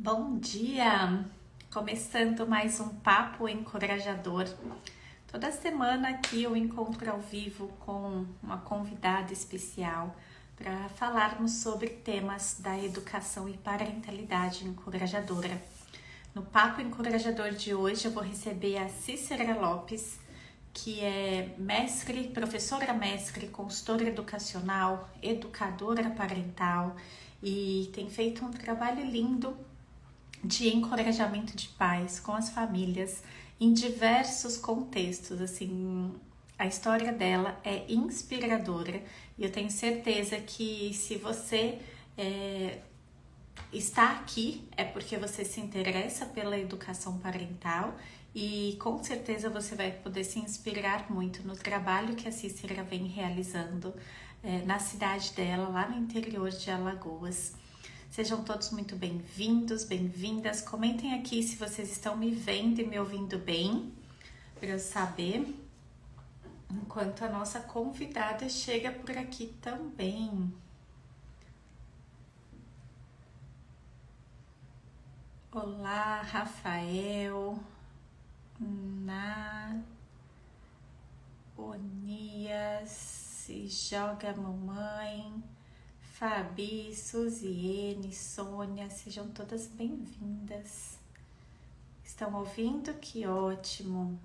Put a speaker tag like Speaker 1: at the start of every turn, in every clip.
Speaker 1: Bom dia! Começando mais um papo encorajador. Toda semana aqui eu encontro ao vivo com uma convidada especial para falarmos sobre temas da educação e parentalidade encorajadora. No papo encorajador de hoje eu vou receber a Cícera Lopes, que é mestre, professora mestre, consultora educacional, educadora parental e tem feito um trabalho lindo de encorajamento de pais com as famílias em diversos contextos. Assim, a história dela é inspiradora e eu tenho certeza que se você está aqui é porque você se interessa pela educação parental e com certeza você vai poder se inspirar muito no trabalho que a Cícera vem realizando na cidade dela, lá no interior de Alagoas. Sejam todos muito bem-vindos, bem-vindas. Comentem aqui se vocês estão me vendo e me ouvindo bem, para eu saber, enquanto a nossa convidada chega por aqui também. Olá, Rafael, Na, Onias, se joga mamãe, Fabi, Suziene, Sônia, sejam todas bem-vindas. Estão ouvindo? Que ótimo!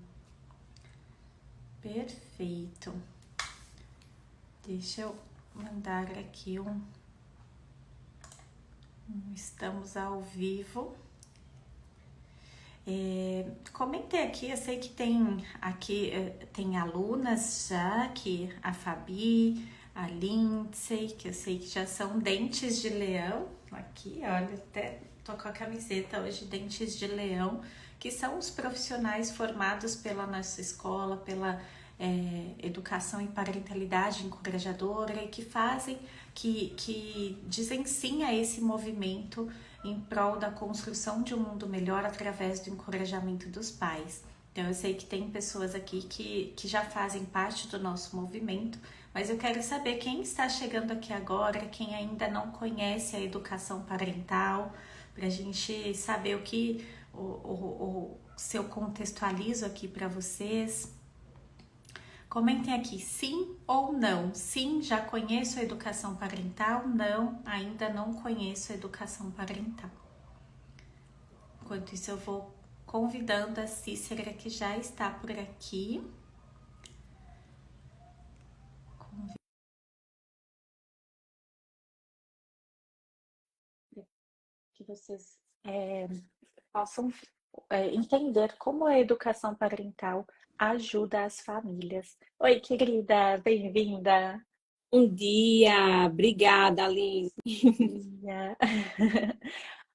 Speaker 1: Perfeito. Deixa eu mandar aqui estamos ao vivo. Comentei aqui, eu sei que tem alunas já, que a Fabi, a Lindsay, que eu sei que já são dentes de leão. Aqui, olha, até tô com a camiseta hoje, dentes de leão, que são os profissionais formados pela nossa escola, pela educação e parentalidade encorajadora e que fazem, que dizem sim a esse movimento em prol da construção de um mundo melhor através do encorajamento dos pais. Então eu sei que tem pessoas aqui que já fazem parte do nosso movimento, mas eu quero saber quem está chegando aqui agora, quem ainda não conhece a educação parental, para a gente saber se eu contextualizo aqui para vocês. Comentem aqui sim ou não. Sim, já conheço a educação parental. Não, ainda não conheço a educação parental. Enquanto isso, eu vou convidando a Cícera, que já está por aqui. Que vocês possam entender como a educação parental ajuda as famílias. Oi, querida, bem-vinda.
Speaker 2: Bom dia, obrigada, Aline.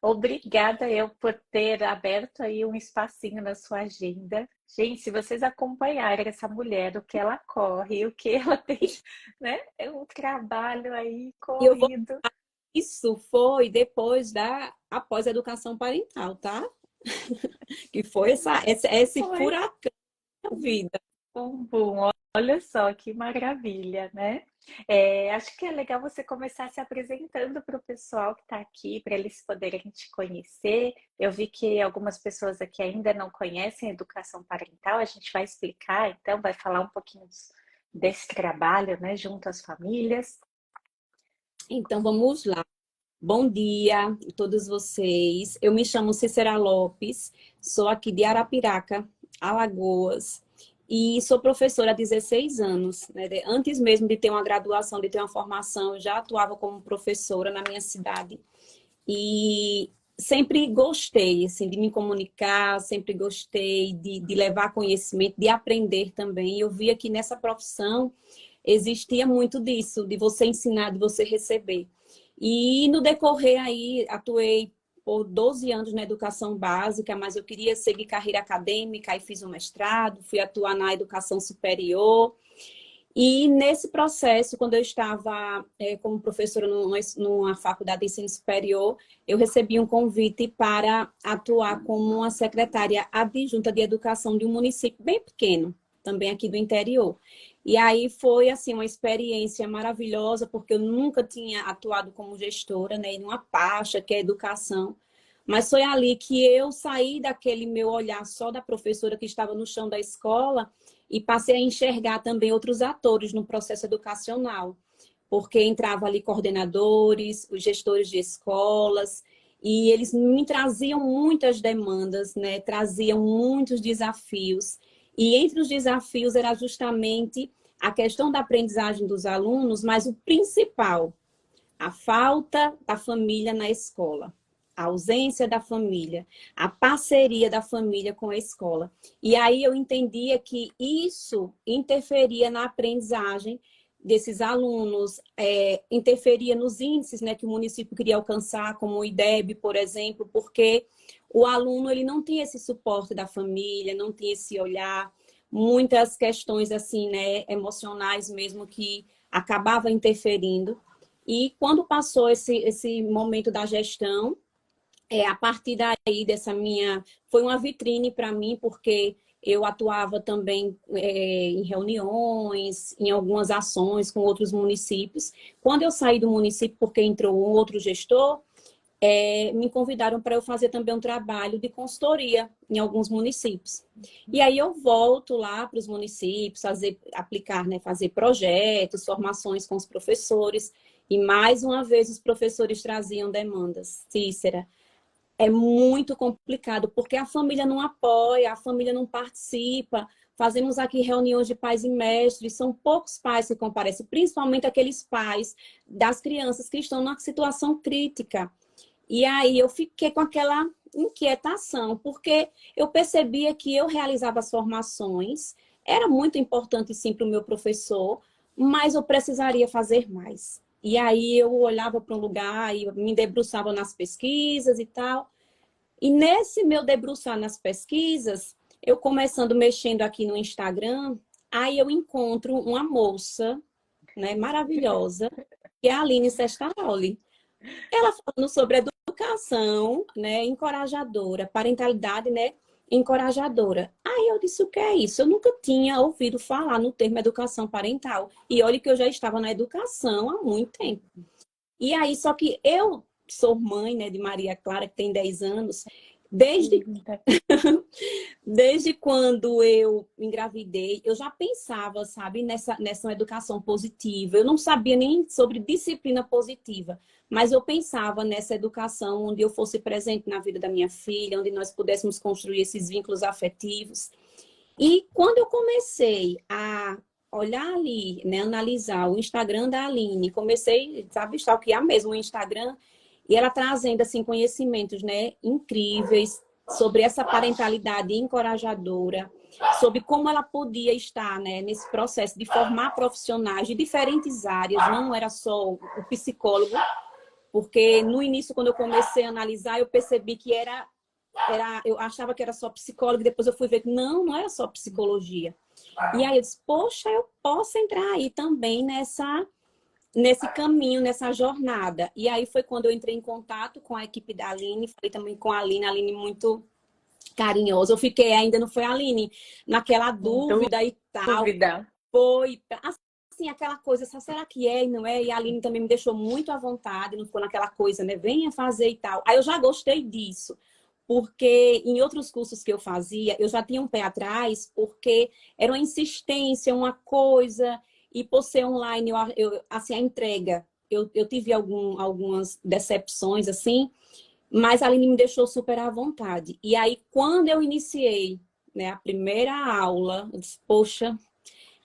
Speaker 1: Obrigada eu por ter aberto aí um espacinho na sua agenda. Gente, se vocês acompanharem essa mulher, o que ela corre, o que ela tem, né? É um trabalho aí
Speaker 2: E eu vou.
Speaker 1: corrido.
Speaker 2: Isso foi depois após a educação parental, tá? Que foi esse
Speaker 1: Foi
Speaker 2: furacão da vida.
Speaker 1: um boom. Olha só que maravilha, né? Acho que é legal você começar se apresentando para o pessoal que está aqui, para eles poderem te conhecer. Eu vi que algumas pessoas aqui ainda não conhecem a educação parental, a gente vai explicar, então, vai falar um pouquinho desse trabalho, né, junto às famílias.
Speaker 2: Então vamos lá. Bom dia a todos vocês. Eu me chamo Cícera Lopes, sou aqui de Arapiraca, Alagoas, e sou professora há 16 anos, né? Antes mesmo de ter uma graduação, de ter uma formação, eu já atuava como professora na minha cidade. E sempre gostei, assim, de me comunicar, sempre gostei de levar conhecimento, de aprender também. Eu via que nessa profissão existia muito disso, de você ensinar, de você receber. E no decorrer aí, atuei por 12 anos na educação básica, mas eu queria seguir carreira acadêmica, aí fiz um mestrado, fui atuar na educação superior. E nesse processo, quando eu estava como professora numa faculdade de ensino superior, eu recebi um convite para atuar como uma secretária adjunta de educação de um município bem pequeno, também aqui do interior. E aí foi assim uma experiência maravilhosa, porque eu nunca tinha atuado como gestora, né, em uma pasta que é educação. mas foi ali que eu saí daquele meu olhar só da professora que estava no chão da escola e passei a enxergar também outros atores no processo educacional, porque entrava ali coordenadores, os gestores de escolas, e eles me traziam muitas demandas, né? Traziam muitos desafios. E entre os desafios era justamente a questão da aprendizagem dos alunos, mas o principal, a falta da família na escola, a ausência da família, a parceria da família com a escola. E aí eu entendia que isso interferia na aprendizagem desses alunos, interferia nos índices, né, que o município queria alcançar, como o IDEB, por exemplo, porque o aluno ele não tinha esse suporte da família, não tinha esse olhar, muitas questões assim, né, emocionais mesmo que acabava interferindo. E quando passou esse momento da gestão, a partir daí dessa minha... Foi uma vitrine para mim, porque eu atuava também em reuniões, em algumas ações com outros municípios. Quando eu saí do município, porque entrou um outro gestor, me convidaram para eu fazer também um trabalho de consultoria em alguns municípios. E aí eu volto lá para os municípios, aplicar, né, fazer projetos, formações com os professores. E mais uma vez os professores traziam demandas. Cícera, é muito complicado, porque a família não apoia, a família não participa. Fazemos aqui reuniões de pais e mestres, são poucos pais que comparecem, principalmente aqueles pais das crianças que estão numa situação crítica. E aí eu fiquei com aquela inquietação, porque eu percebia que eu realizava as formações, era muito importante sim para o meu professor, mas eu precisaria fazer mais. E aí eu olhava para um lugar e me debruçava nas pesquisas e tal. E nesse meu debruçar nas pesquisas, eu começando mexendo aqui no Instagram, aí eu encontro uma moça, né, maravilhosa, que é a Aline Sestaroli. Ela falando sobre educação, né, encorajadora, parentalidade, né, encorajadora. Aí eu disse, o que é isso? Eu nunca tinha ouvido falar no termo educação parental. E olha que eu já estava na educação há muito tempo. E aí, só que eu sou mãe, né, de Maria Clara, que tem 10 anos, desde desde quando eu engravidei, eu já pensava, sabe, nessa educação positiva. Eu não sabia nem sobre disciplina positiva, mas eu pensava nessa educação onde eu fosse presente na vida da minha filha, onde nós pudéssemos construir esses vínculos afetivos. E quando eu comecei a olhar ali, né, analisar o Instagram da Aline, comecei, sabe, stalkear mesmo o Instagram, e ela trazendo, assim, conhecimentos, né, incríveis, sobre essa parentalidade encorajadora, sobre como ela podia estar, né, nesse processo de formar profissionais de diferentes áreas, não era só o psicólogo, porque no início, quando eu comecei a analisar, eu percebi que eu achava que era só psicólogo, depois eu fui ver que não era só psicologia. E aí eu disse, poxa, eu posso entrar aí também nesse caminho, nessa jornada. E aí foi quando eu entrei em contato com a equipe da Aline, falei também com a Aline muito carinhosa. Eu fiquei, ainda não foi a Aline, naquela dúvida e tal.
Speaker 3: Dúvida.
Speaker 2: Foi, assim, aquela coisa, será que é e não é? E a Aline também me deixou muito à vontade, não ficou naquela coisa, né? Venha fazer e tal. Aí eu já gostei disso, porque em outros cursos que eu fazia, eu já tinha um pé atrás, porque era uma insistência, uma coisa, e por ser online, assim, a entrega, eu tive algumas decepções, assim, mas a Aline me deixou super à vontade. E aí, quando eu iniciei, né, a primeira aula, eu disse, poxa,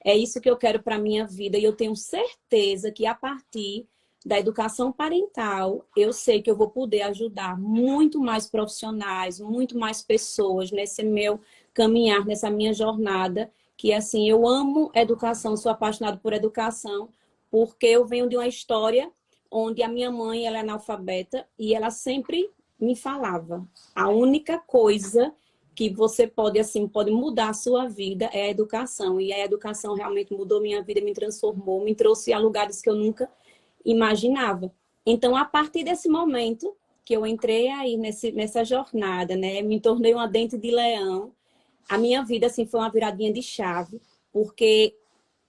Speaker 2: é isso que eu quero para a minha vida. E eu tenho certeza que a partir da educação parental, eu sei que eu vou poder ajudar muito mais profissionais, muito mais pessoas nesse meu caminhar, nessa minha jornada, que assim, eu amo educação, sou apaixonada por educação, porque eu venho de uma história onde a minha mãe, ela é analfabeta e ela sempre me falava, a única coisa que você pode, assim, pode mudar a sua vida é a educação. E a educação realmente mudou minha vida, me transformou, me trouxe a lugares que eu nunca imaginava. Então, a partir desse momento que eu entrei aí nessa jornada, né, me tornei uma dente de leão, a minha vida, assim, foi uma viradinha de chave, porque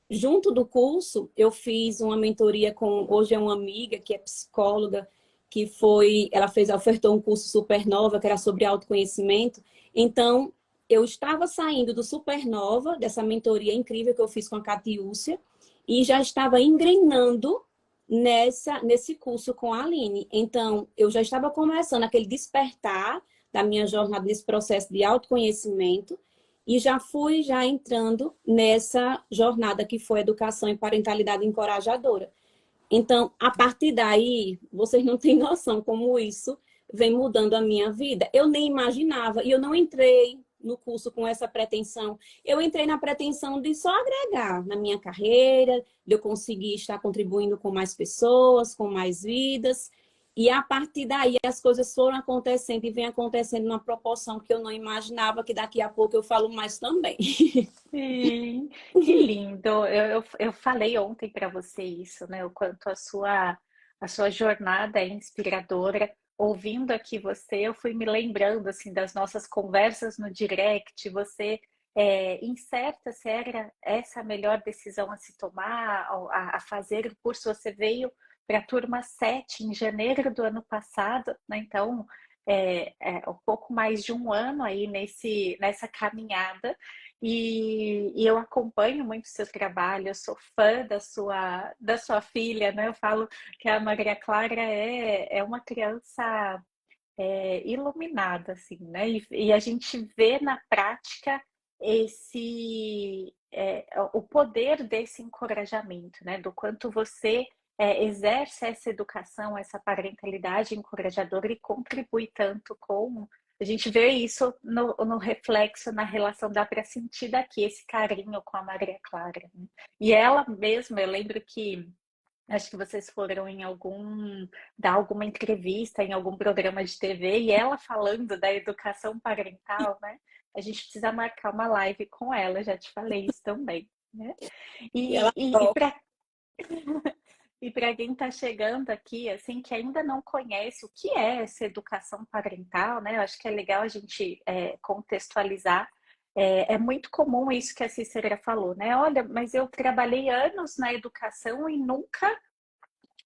Speaker 2: junto do curso, eu fiz uma mentoria com, hoje é uma amiga que é psicóloga, que ela ofertou um curso Supernova, que era sobre autoconhecimento. Então, eu estava saindo do Supernova, dessa mentoria incrível que eu fiz com a Catiúcia, e já estava engrenando nesse curso com a Aline. Então, eu já estava começando aquele despertar da minha jornada nesse processo de autoconhecimento e já fui entrando nessa jornada que foi educação e parentalidade encorajadora. Então, a partir daí, vocês não têm noção como isso vem mudando a minha vida. Eu nem imaginava, e eu não entrei no curso com essa pretensão. Eu entrei na pretensão de só agregar na minha carreira, de eu conseguir estar contribuindo com mais pessoas, com mais vidas. E a partir daí as coisas foram acontecendo e vem acontecendo numa proporção que eu não imaginava, que daqui a pouco eu falo mais também.
Speaker 1: Sim, que lindo. Eu falei ontem para você isso, né? O quanto a sua jornada é inspiradora. Ouvindo aqui você, eu fui me lembrando assim das nossas conversas no direct. Você incerta se era essa a melhor decisão a se tomar, a fazer o curso. Você veio para a turma 7 em janeiro do ano passado, né? Então, um pouco mais de um ano aí nessa caminhada. E eu acompanho muito o seu trabalho, eu sou fã da sua filha, né? Eu falo que a Maria Clara é uma criança iluminada, assim, né? E a gente vê na prática o poder desse encorajamento, né? Do quanto você exerce essa educação, essa parentalidade encorajadora e contribui tanto com. A gente vê isso no reflexo, na relação, dá para sentir daqui esse carinho com a Maria Clara, né? E ela mesma, eu lembro que acho que vocês foram dar alguma entrevista em algum programa de TV e ela falando da educação parental, né? A gente precisa marcar uma live com ela, já te falei isso também, né?
Speaker 2: E ela
Speaker 1: E para quem está chegando aqui, assim, que ainda não conhece o que é essa educação parental, né? Eu acho que é legal a gente contextualizar. É muito comum isso que a Cícera falou, né? Olha, mas eu trabalhei anos na educação e nunca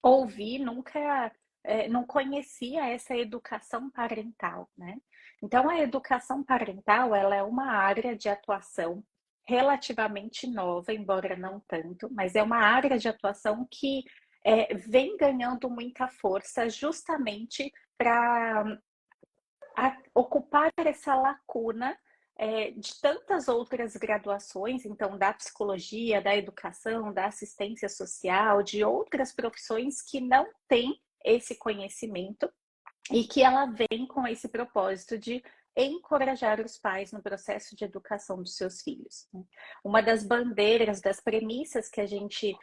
Speaker 1: ouvi, nunca, não conhecia essa educação parental, né? Então, a educação parental, ela é uma área de atuação relativamente nova, embora não tanto, mas é uma área de atuação que vem ganhando muita força justamente para ocupar essa lacuna de tantas outras graduações, então da psicologia, da educação, da assistência social, de outras profissões que não têm esse conhecimento e que ela vem com esse propósito de encorajar os pais no processo de educação dos seus filhos. Uma das bandeiras, das premissas que a gente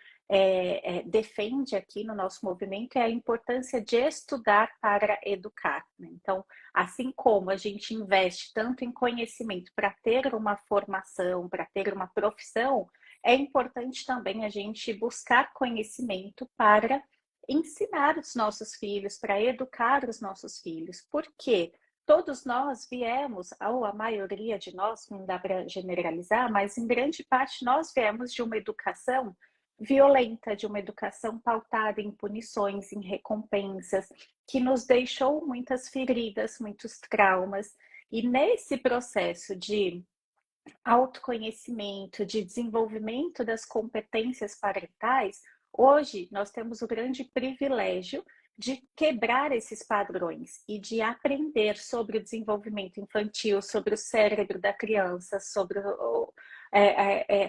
Speaker 1: defende aqui no nosso movimento é a importância de estudar para educar, né? Então, assim como a gente investe tanto em conhecimento para ter uma formação, para ter uma profissão, é importante também a gente buscar conhecimento para ensinar os nossos filhos, para educar os nossos filhos. Por quê? Todos nós viemos, ou a maioria de nós, não dá para generalizar, mas em grande parte nós viemos de uma educação violenta, de uma educação pautada em punições, em recompensas, que nos deixou muitas feridas, muitos traumas. E nesse processo de autoconhecimento, de desenvolvimento das competências parentais, hoje nós temos o grande privilégio de quebrar esses padrões e de aprender sobre o desenvolvimento infantil, sobre o cérebro da criança,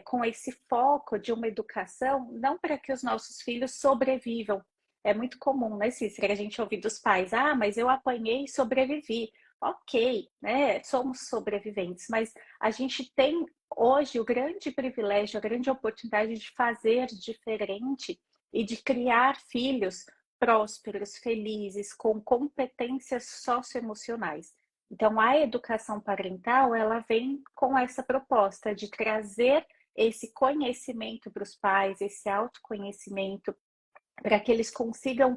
Speaker 1: com esse foco de uma educação, não para que os nossos filhos sobrevivam. É muito comum, né, Cícera, a gente ouvir dos pais, mas eu apanhei e sobrevivi. Ok, né? Somos sobreviventes, mas a gente tem hoje o grande privilégio, a grande oportunidade de fazer diferente e de criar filhos prósperos, felizes, com competências socioemocionais. Então, a educação parental, ela vem com essa proposta de trazer esse conhecimento para os pais, esse autoconhecimento, para que eles consigam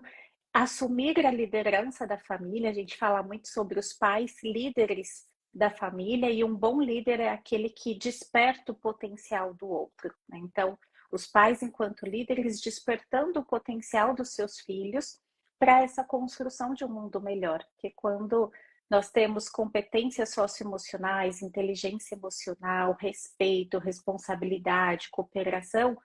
Speaker 1: assumir a liderança da família. A gente fala muito sobre os pais líderes da família, e um bom líder é aquele que desperta o potencial do outro, né? Então, os pais, enquanto líderes, despertando o potencial dos seus filhos para essa construção de um mundo melhor. Porque quando nós temos competências socioemocionais, inteligência emocional, respeito, responsabilidade, cooperação,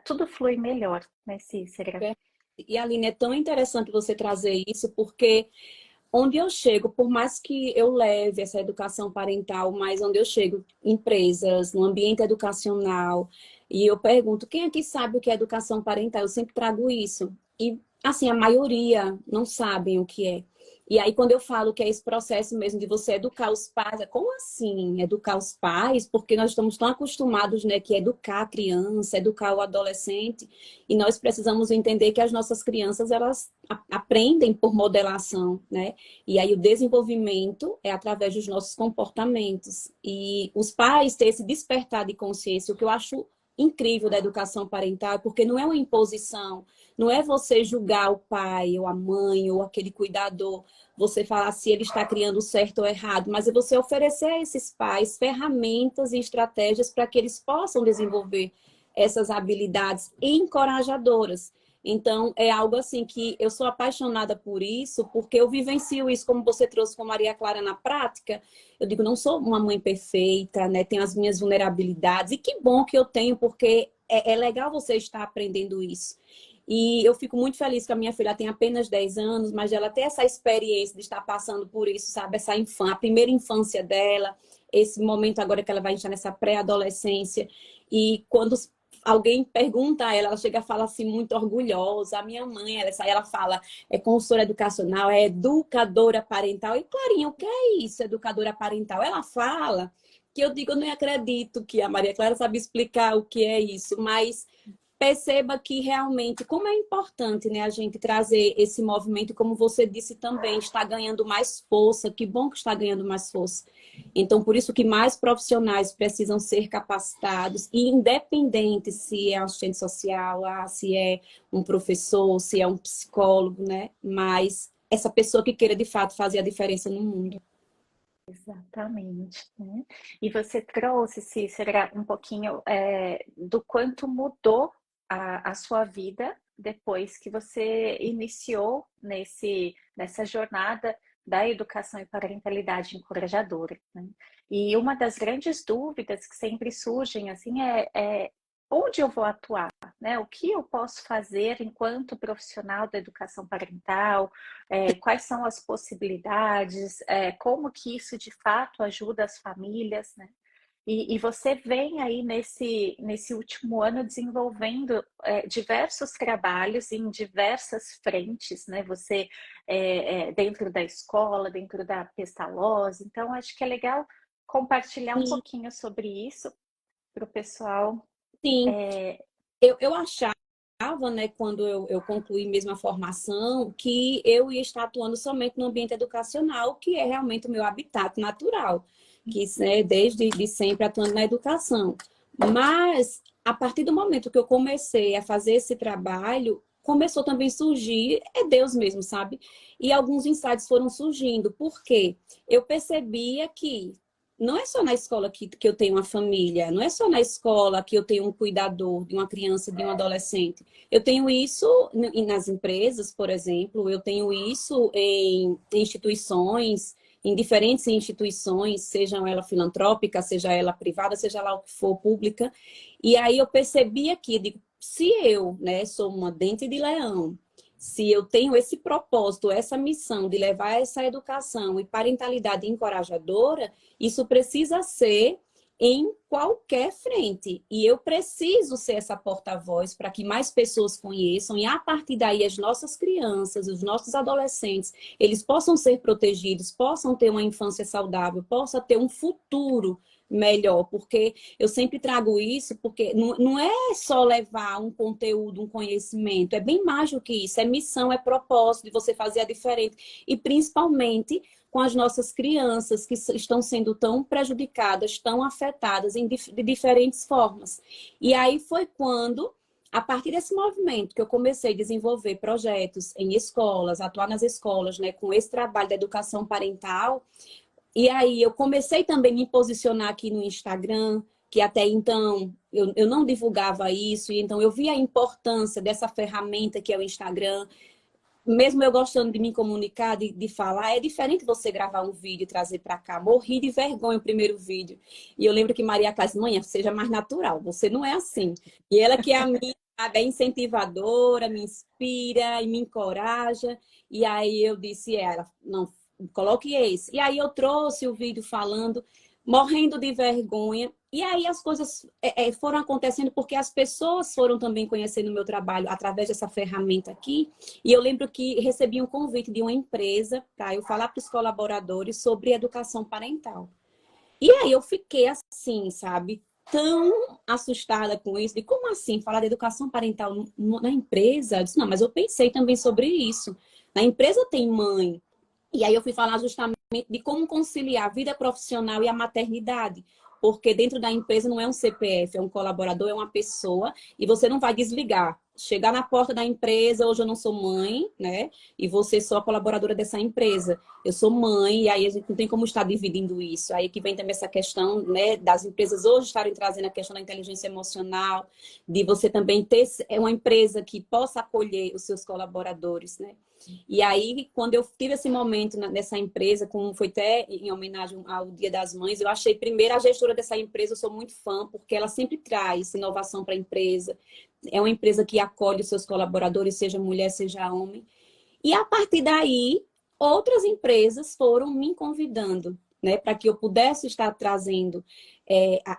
Speaker 1: tudo flui melhor, né, Cícera?
Speaker 2: E, Aline, é tão interessante você trazer isso, porque onde eu chego, por mais que eu leve essa educação parental, mas onde eu chego, empresas, no ambiente educacional, e eu pergunto, quem aqui sabe o que é educação parental? Eu sempre trago isso. E, assim, a maioria não sabem o que é. E aí, quando eu falo que é esse processo mesmo de você educar os pais, como assim educar os pais? Porque nós estamos tão acostumados, né, que educar a criança, educar o adolescente, e nós precisamos entender que as nossas crianças, elas aprendem por modelação, né? E aí o desenvolvimento é através dos nossos comportamentos. E os pais ter esse despertar de consciência, o que eu acho incrível da educação parental, porque não é uma imposição, não é você julgar o pai ou a mãe ou aquele cuidador, você falar se ele está criando certo ou errado, mas é você oferecer a esses pais ferramentas e estratégias para que eles possam desenvolver essas habilidades encorajadoras. Então, é algo assim que eu sou apaixonada por isso, porque eu vivencio isso, como você trouxe com Maria Clara na prática. Eu digo, não sou uma mãe perfeita, né? Tenho as minhas vulnerabilidades, e que bom que eu tenho, porque é legal você estar aprendendo isso. E eu fico muito feliz que a minha filha tem apenas 10 anos, mas ela tem essa experiência de estar passando por isso, sabe? Essa infância, a primeira infância dela, esse momento agora que ela vai entrar nessa pré-adolescência. E quando alguém pergunta a ela, ela chega a falar assim, muito orgulhosa. A minha mãe, ela fala, é consultora educacional, é educadora parental. E, Clarinha, o que é isso, educadora parental? Ela fala que eu digo, eu não acredito que a Maria Clara sabe explicar o que é isso, mas perceba que realmente, como é importante, né, a gente trazer esse movimento, como você disse também, está ganhando mais força, que bom que está ganhando mais força. Então, por isso que mais profissionais precisam ser capacitados, e independente se é um assistente social, se é um professor, se é um psicólogo, né, mas essa pessoa que queira de fato fazer a diferença no mundo.
Speaker 1: Exatamente, né? E você trouxe, Cícera, um pouquinho do quanto mudou a sua vida depois que você iniciou nessa jornada da educação e parentalidade encorajadora, né? E uma das grandes dúvidas que sempre surgem assim é onde eu vou atuar, né? O que eu posso fazer enquanto profissional da educação parental? Quais são as possibilidades? Como que isso de fato ajuda as famílias, né? E você vem aí nesse último ano desenvolvendo diversos trabalhos em diversas frentes, né? Você dentro da escola, dentro da Pestalozzi. Então, acho que é legal compartilhar um
Speaker 2: Sim,
Speaker 1: pouquinho sobre isso para o pessoal.
Speaker 2: sim.
Speaker 1: É,
Speaker 2: Eu achava, né, quando eu concluí mesmo a formação, que eu ia estar atuando somente no ambiente educacional, que é realmente o meu habitat natural, que né, desde de sempre atuando na educação. Mas, a partir do momento que eu comecei a fazer esse trabalho, começou também a surgir, é Deus mesmo, sabe? E alguns insights foram surgindo. Por quê? Eu percebia que não é só na escola que eu tenho uma família, não é só na escola que eu tenho um cuidador de uma criança, de um adolescente. Eu tenho isso nas empresas, por exemplo, eu tenho isso em instituições, em diferentes instituições, sejam elas filantrópicas, seja ela privada, seja lá o que for, pública. E aí eu percebi aqui, digo, se eu, né, sou uma dente de leão, se eu tenho esse propósito, essa missão de levar essa educação e parentalidade encorajadora, isso precisa ser em qualquer frente. E eu preciso ser essa porta-voz para que mais pessoas conheçam, e a partir daí as nossas crianças, os nossos adolescentes, eles possam ser protegidos, possam ter uma infância saudável, possam ter um futuro melhor, porque eu sempre trago isso, porque não é só levar um conteúdo, um conhecimento, é bem mais do que isso, é missão, é propósito de você fazer a diferente, e principalmente com as nossas crianças que estão sendo tão prejudicadas, tão afetadas de diferentes formas. E aí foi quando, a partir desse movimento, que eu comecei a desenvolver projetos em escolas, atuar nas escolas, né, com esse trabalho da educação parental. E aí eu comecei também a me posicionar aqui no Instagram, que até então eu não divulgava isso, e então eu vi a importância dessa ferramenta que é o Instagram. mesmo eu gostando de me comunicar, de falar, é diferente você gravar um vídeo e trazer para cá. Morri de vergonha o primeiro vídeo. E eu lembro que Maria Clara disse, mãe, seja mais natural, você não é assim. E ela que é a minha, sabe, é incentivadora, me inspira e me encoraja. E aí eu disse, ela, não, coloque esse. E aí eu trouxe o vídeo falando, morrendo de vergonha. E aí as coisas foram acontecendo porque as pessoas foram também conhecendo o meu trabalho através dessa ferramenta aqui. E eu lembro que recebi um convite de uma empresa para eu falar para os colaboradores sobre educação parental. E aí eu fiquei assim, sabe? Tão assustada com isso, de como assim falar de educação parental na empresa? Eu disse, não, mas eu pensei também sobre isso. Na empresa tem mãe. E aí eu fui falar justamente de como conciliar a vida profissional e a maternidade. Porque dentro da empresa não é um CPF, é um colaborador, é uma pessoa, e você não vai desligar. Chegar na porta da empresa, hoje eu não sou mãe, né? E você só colaboradora dessa empresa. Eu sou mãe, e aí a gente não tem como estar dividindo isso. Aí que vem também essa questão, né, das empresas hoje estarem trazendo a questão da inteligência emocional, de você também ter uma empresa que possa acolher os seus colaboradores, né? E aí, quando eu tive esse momento nessa empresa, como foi até em homenagem ao Dia das Mães, eu achei, primeiro, a gestora dessa empresa, eu sou muito fã, porque ela sempre traz inovação para a empresa. É uma empresa que acolhe os seus colaboradores, seja mulher, seja homem. E a partir daí, outras empresas foram me convidando, né, para que eu pudesse estar trazendo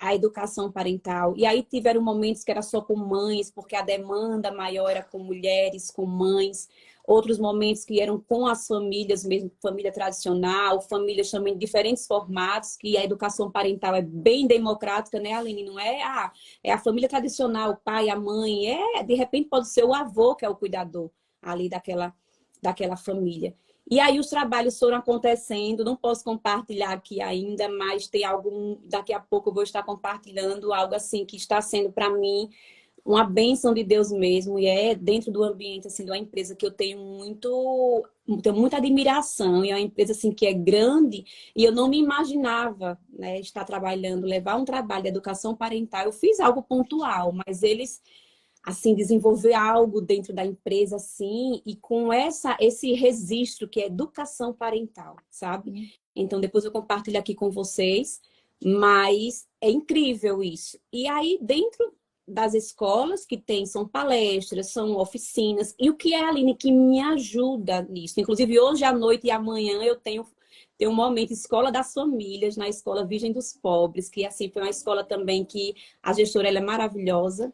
Speaker 2: a educação parental. E aí tiveram momentos que era só com mães, porque a demanda maior era com mulheres, com mães. Outros momentos que eram com as famílias, mesmo família tradicional, famílias também de diferentes formatos, que a educação parental é bem democrática, né, Aline? Não é, é a família tradicional, o pai, a mãe, de repente pode ser o avô que é o cuidador ali daquela família. E aí os trabalhos foram acontecendo, não posso compartilhar aqui ainda, mas tem algum, daqui a pouco eu vou estar compartilhando algo assim que está sendo para mim uma bênção de Deus mesmo, e é dentro do ambiente assim de uma empresa que eu tenho muita admiração, e é uma empresa assim que é grande, e eu não me imaginava, né, estar trabalhando, levar um trabalho de educação parental. Eu fiz algo pontual, mas eles assim, desenvolver algo dentro da empresa, assim, e com esse registro que é educação parental, sabe? Então, depois eu compartilho aqui com vocês, mas é incrível isso. E aí, dentro das escolas que tem, são palestras, são oficinas, e o que é, Aline, que me ajuda nisso? Inclusive, hoje à noite e amanhã eu tenho um momento Escola das Famílias, na Escola Virgem dos Pobres, que, assim, foi uma escola também que a gestora ela é maravilhosa,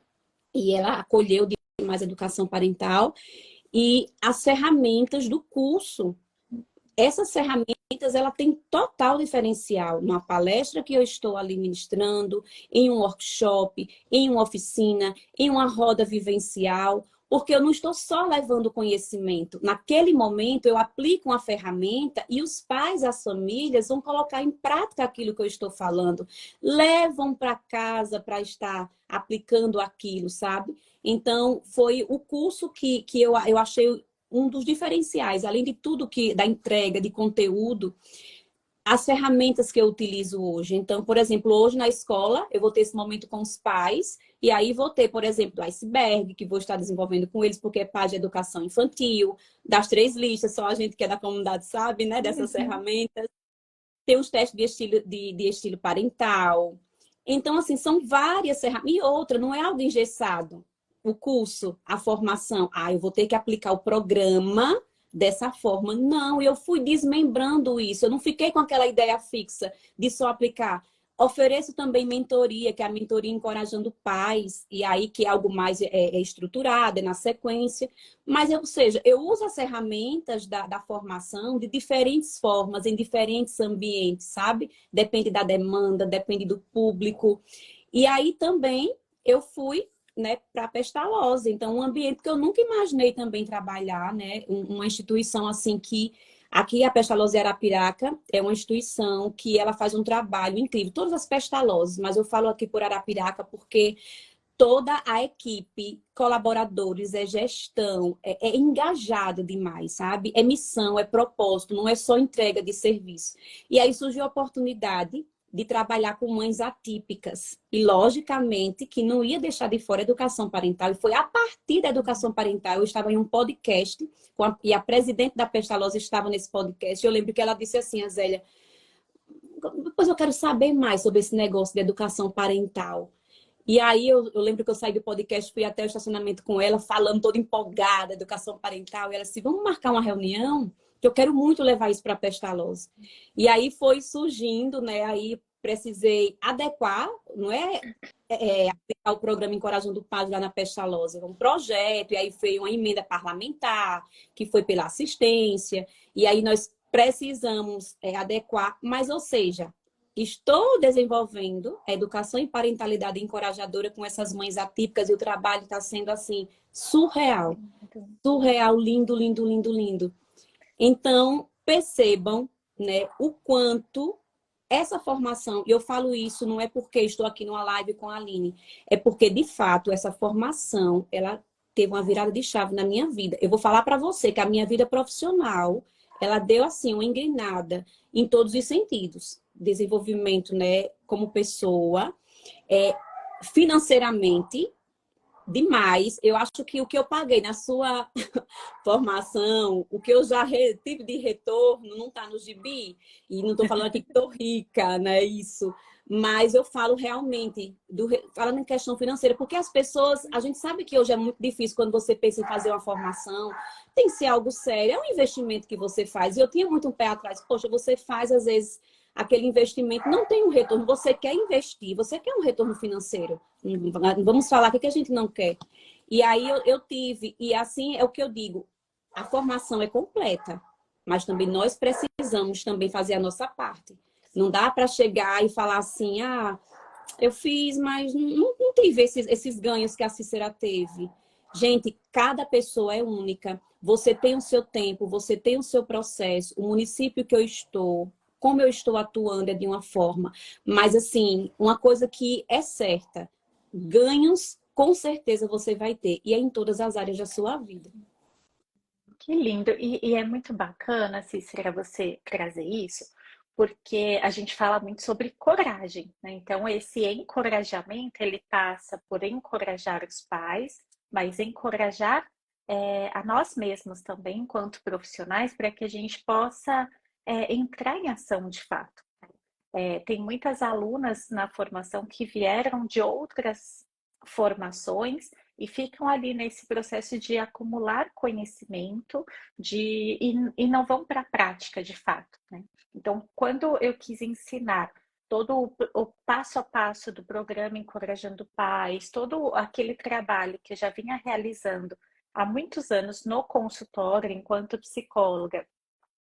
Speaker 2: e ela acolheu demais a educação parental e as ferramentas do curso. Essas ferramentas, ela tem total diferencial numa palestra que eu estou ali ministrando, em um workshop, em uma oficina, em uma roda vivencial, porque eu não estou só levando conhecimento. Naquele momento, eu aplico uma ferramenta e os pais, as famílias, vão colocar em prática aquilo que eu estou falando. Levam para casa para estar aplicando aquilo, sabe? Então, foi o curso que eu achei um dos diferenciais, além de tudo da entrega de conteúdo, as ferramentas que eu utilizo hoje. Então, por exemplo, hoje na escola, eu vou ter esse momento com os pais, e aí vou ter, por exemplo, o iceberg, que vou estar desenvolvendo com eles, porque é parte de educação infantil, das 3 listas, só a gente que é da comunidade sabe, né, dessas ferramentas. Tem os testes de estilo parental. Então, assim, são várias ferramentas. E outra, não é algo engessado. O curso, a formação. Eu vou ter que aplicar o programa dessa forma. Não, eu fui desmembrando isso. Eu não fiquei com aquela ideia fixa de só aplicar. Ofereço também mentoria, que é a mentoria encorajando pais, e aí que é algo mais estruturado, é na sequência. Mas, ou seja, eu uso as ferramentas da formação de diferentes formas, em diferentes ambientes, sabe? Depende da demanda, depende do público. E aí também eu fui, né, para Pestalozzi. Então, um ambiente que eu nunca imaginei também trabalhar, né? Uma instituição assim que aqui a Pestalozzi Arapiraca é uma instituição que ela faz um trabalho incrível. Todas as Pestalozzi, mas eu falo aqui por Arapiraca porque toda a equipe, colaboradores, gestão, é engajada demais, sabe? É missão, é propósito, não é só entrega de serviço. E aí surgiu a oportunidade de trabalhar com mães atípicas. E, logicamente, que não ia deixar de fora a educação parental. E foi a partir da educação parental, eu estava em um podcast, e a presidente da Pestalozzi estava nesse podcast, e eu lembro que ela disse assim, a Zélia, depois eu quero saber mais sobre esse negócio de educação parental. E aí eu lembro que eu saí do podcast, fui até o estacionamento com ela, falando toda empolgada, educação parental, e ela disse, vamos marcar uma reunião? Que eu quero muito levar isso para a Pestalozzi. E aí foi surgindo, né? Aí precisei adequar, não adequar o programa Encorajando Pais lá na Pestalozzi, um projeto, e aí veio uma emenda parlamentar, que foi pela assistência, e aí nós precisamos adequar, mas, ou seja, estou desenvolvendo a educação e parentalidade encorajadora com essas mães atípicas, e o trabalho está sendo, assim, surreal. Surreal, lindo, lindo, lindo, lindo. Então, percebam, né, o quanto essa formação, e eu falo isso não é porque estou aqui numa live com a Aline, é porque, de fato, essa formação, ela teve uma virada de chave na minha vida. Eu vou falar para você que a minha vida profissional, ela deu, assim, uma engrenada em todos os sentidos. Desenvolvimento, né, como pessoa, financeiramente, demais. Eu acho que o que eu paguei na sua formação, o que eu já tive de retorno, não está no gibi. E não estou falando aqui que estou rica, né? Isso. Mas eu falo realmente, falando em questão financeira, porque as pessoas, a gente sabe que hoje é muito difícil quando você pensa em fazer uma formação, tem que ser algo sério, é um investimento que você faz. E eu tinha muito um pé atrás, poxa, você faz às vezes aquele investimento, não tem um retorno, você quer investir, você quer um retorno financeiro. Vamos falar o que a gente não quer. E aí eu tive, e assim é o que eu digo, a formação é completa, mas também nós precisamos também fazer a nossa parte. Não dá para chegar e falar assim, eu fiz, mas não tive esses ganhos que a Cícera teve. Gente, cada pessoa é única. Você tem o seu tempo, você tem o seu processo. O município que eu estou, como eu estou atuando é de uma forma. Mas, assim, uma coisa que é certa, ganhos com certeza você vai ter. E é em todas as áreas da sua vida.
Speaker 1: Que lindo! E é muito bacana, Cícera, você trazer isso, porque a gente fala muito sobre coragem, né? Então, esse encorajamento, ele passa por encorajar os pais, mas encorajar a nós mesmos também, enquanto profissionais, para que a gente possa entrar em ação de fato. Tem muitas alunas na formação que vieram de outras formações e ficam ali nesse processo de acumular conhecimento e não vão para a prática de fato, né? Então, quando eu quis ensinar todo o passo a passo do programa Encorajando Pais, todo aquele trabalho que eu já vinha realizando há muitos anos no consultório enquanto psicóloga,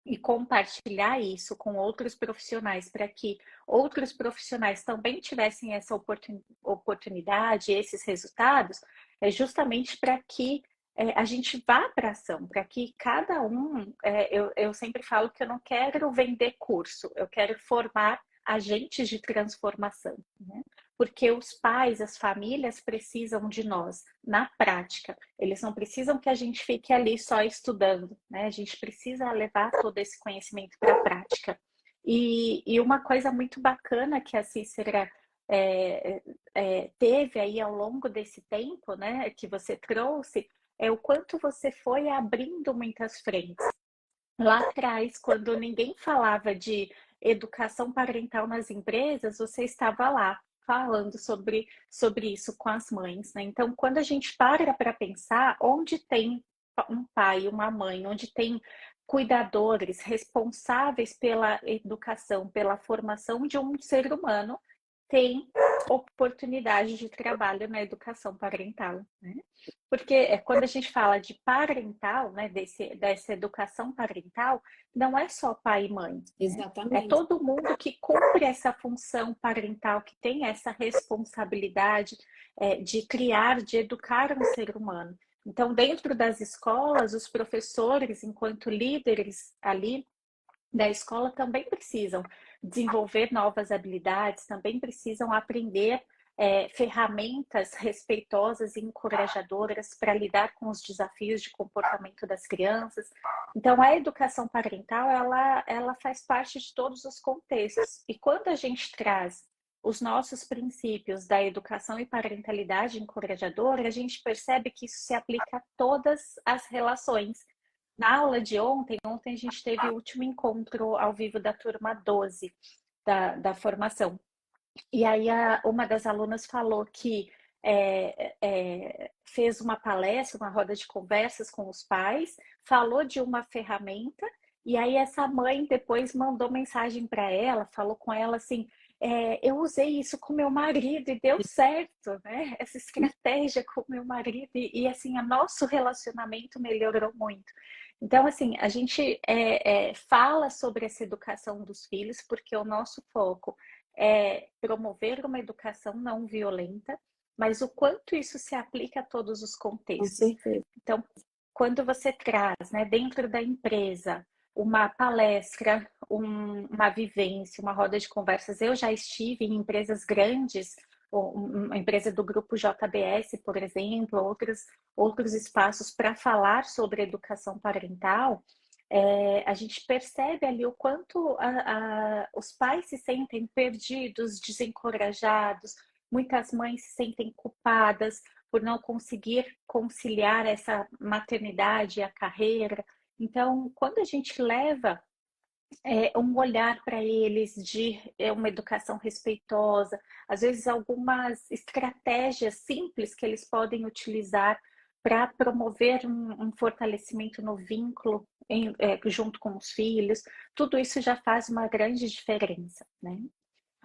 Speaker 1: e compartilhar isso com outros profissionais para que outros profissionais também tivessem essa oportunidade, esses resultados, é justamente para que a gente vá para a ação, para que cada um, eu sempre falo que eu não quero vender curso, eu quero formar agentes de transformação, né? Porque os pais, as famílias precisam de nós na prática. Eles não precisam que a gente fique ali só estudando, né? A gente precisa levar todo esse conhecimento para a prática. E uma coisa muito bacana que a Cícera teve aí ao longo desse tempo, né, que você trouxe, é o quanto você foi abrindo muitas frentes. Lá atrás, quando ninguém falava de educação parental nas empresas, você estava lá falando sobre isso com as mães, né? Então, quando a gente para pensar, onde tem um pai, uma mãe, onde tem cuidadores responsáveis pela educação, pela formação de um ser humano, tem oportunidade de trabalho na educação parental, né? Porque quando a gente fala de parental, né, dessa educação parental, não é só pai e mãe.
Speaker 2: Exatamente.
Speaker 1: É todo mundo que cumpre essa função parental, que tem essa responsabilidade de criar, de educar um ser humano. Então, dentro das escolas, os professores, enquanto líderes ali da escola, também precisam desenvolver novas habilidades, também precisam aprender ferramentas respeitosas e encorajadoras para lidar com os desafios de comportamento das crianças. Então, a educação parental, ela faz parte de todos os contextos. E quando a gente traz os nossos princípios da educação e parentalidade encorajadora, a gente percebe que isso se aplica a todas as relações. Na aula de ontem a gente teve o último encontro ao vivo da turma 12 da formação. E aí uma das alunas falou que fez uma palestra, uma roda de conversas com os pais, falou de uma ferramenta, e aí essa mãe depois mandou mensagem para ela, falou com ela assim, eu usei isso com meu marido e deu certo, né? Essa estratégia com meu marido, e assim, o nosso relacionamento melhorou muito. Então, assim, a gente fala sobre essa educação dos filhos, porque o nosso foco é promover uma educação não violenta, mas o quanto isso se aplica a todos os
Speaker 2: Com
Speaker 1: contextos.
Speaker 2: certeza.
Speaker 1: Então, quando você traz, né, dentro da empresa, uma palestra, uma vivência, uma roda de conversas, eu já estive em empresas grandes, uma empresa do grupo JBS, por exemplo, outros espaços para falar sobre educação parental, a gente percebe ali o quanto os pais se sentem perdidos, desencorajados, muitas mães se sentem culpadas por não conseguir conciliar essa maternidade e a carreira. Então, quando a gente leva um olhar para eles de uma educação respeitosa, às vezes algumas estratégias simples que eles podem utilizar para promover um fortalecimento no vínculo junto com os filhos, tudo isso já faz uma grande diferença, né?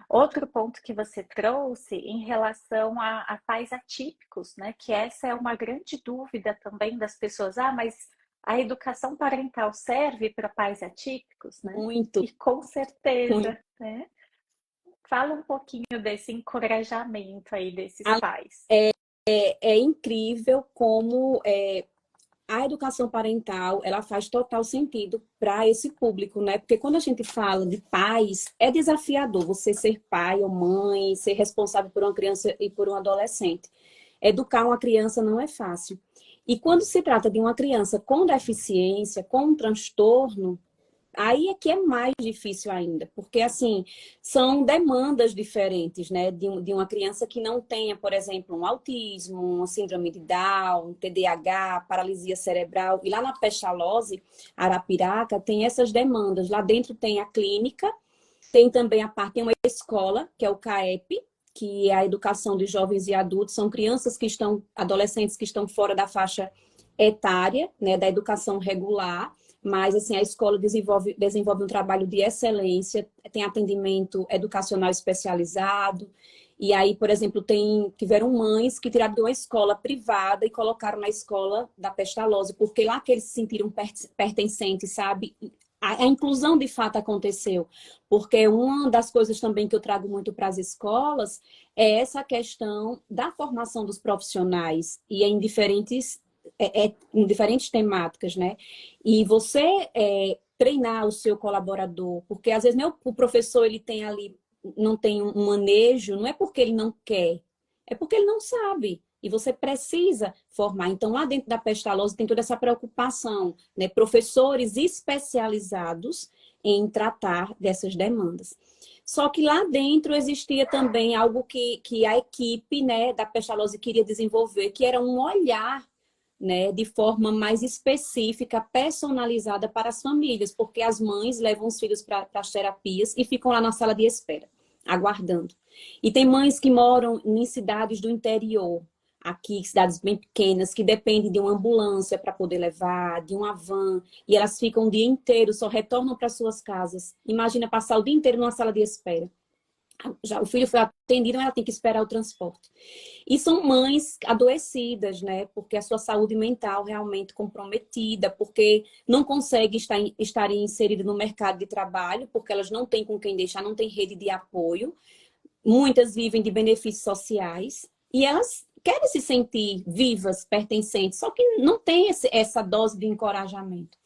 Speaker 1: Outro ponto que você trouxe em relação a pais atípicos, né? Que essa é uma grande dúvida também das pessoas. Ah, mas a educação parental serve para pais atípicos, né?
Speaker 2: Muito,
Speaker 1: E com
Speaker 2: muito.
Speaker 1: certeza, né? Fala um pouquinho desse encorajamento aí desses pais.
Speaker 2: É incrível como a educação parental, ela faz total sentido para esse público, né? Porque quando a gente fala de pais, é desafiador você ser pai ou mãe, ser responsável por uma criança e por um adolescente. Educar uma criança não é fácil. E quando se trata de uma criança com deficiência, com um transtorno, aí é que é mais difícil ainda, porque assim, são demandas diferentes, né? De uma criança que não tenha, por exemplo, um autismo, uma síndrome de Down, um TDAH, paralisia cerebral. E lá na Pestalozzi, Arapiraca, tem essas demandas. Lá dentro tem a clínica, tem também tem uma escola, que é o CAEP, que é a educação de jovens e adultos, são crianças que estão, adolescentes que estão fora da faixa etária, né, da educação regular. Mas, assim, a escola desenvolve um trabalho de excelência, tem atendimento educacional especializado. E aí, por exemplo, tiveram mães que tiraram de uma escola privada e colocaram na escola da Pestalozzi, porque lá que eles se sentiram pertencentes, sabe? A inclusão, de fato, aconteceu. Porque uma das coisas também que eu trago muito para as escolas é essa questão da formação dos profissionais e em diferentes temáticas, né? E você treinar o seu colaborador, porque às vezes o professor ele tem ali, não tem um manejo, não é porque ele não quer, é porque ele não sabe. E você precisa formar. Então, lá dentro da Pestalozzi tem toda essa preocupação, né? Professores especializados em tratar dessas demandas. Só que lá dentro existia também algo que a equipe, né, da Pestalozzi queria desenvolver, que era um olhar, né, de forma mais específica, personalizada para as famílias, porque as mães levam os filhos para as terapias e ficam lá na sala de espera, aguardando. E tem mães que moram em cidades do interior, aqui, cidades bem pequenas, que dependem de uma ambulância para poder levar, de uma van, e elas ficam o dia inteiro, só retornam para suas casas. Imagina passar o dia inteiro numa sala de espera. Já o filho foi atendido, ela tem que esperar o transporte. E são mães adoecidas, né? Porque a sua saúde mental realmente comprometida, porque não conseguem estar inseridas no mercado de trabalho, porque elas não têm com quem deixar, não têm rede de apoio. Muitas vivem de benefícios sociais e elas querem se sentir vivas, pertencentes, só que não tem essa dose de encorajamento.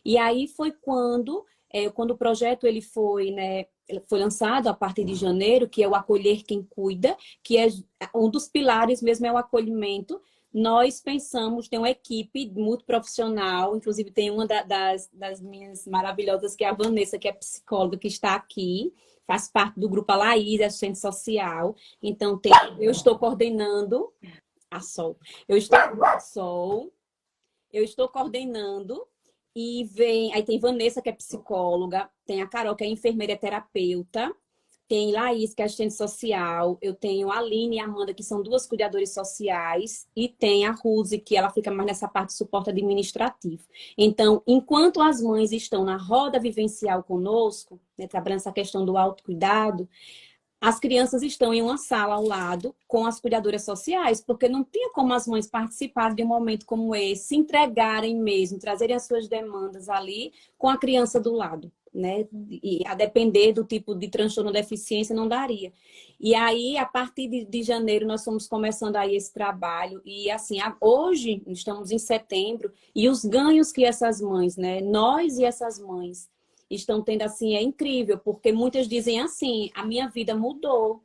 Speaker 2: E aí foi quando quando o projeto ele foi, né, ele foi lançado a partir de janeiro, que é o Acolher Quem Cuida, que é um dos pilares mesmo é o acolhimento. Nós pensamos, tem uma equipe muito profissional, inclusive tem uma das minhas maravilhosas, que é a Vanessa, que é psicóloga, que está aqui, faz parte do grupo Alaís, assistente social. Então, eu estou coordenando a Sol. Eu estou coordenando e aí tem Vanessa, que é psicóloga, tem a Carol, que é enfermeira e terapeuta, tem Laís, que é assistente social, eu tenho a Aline e a Amanda, que são duas cuidadoras sociais, e tem a Rose, que ela fica mais nessa parte de suporte administrativo. Então, enquanto as mães estão na roda vivencial conosco, né, trabalhando essa questão do autocuidado, as crianças estão em uma sala ao lado com as cuidadoras sociais, porque não tinha como as mães participarem de um momento como esse, se entregarem mesmo, trazerem as suas demandas ali com a criança do lado, né? E a depender do tipo de transtorno ou deficiência, não daria. E aí, a partir de janeiro, nós estamos começando aí esse trabalho. E assim, hoje, estamos em setembro, e os ganhos que essas mães, né? Nós e essas mães estão tendo assim, é incrível, porque muitas dizem assim, a minha vida mudou.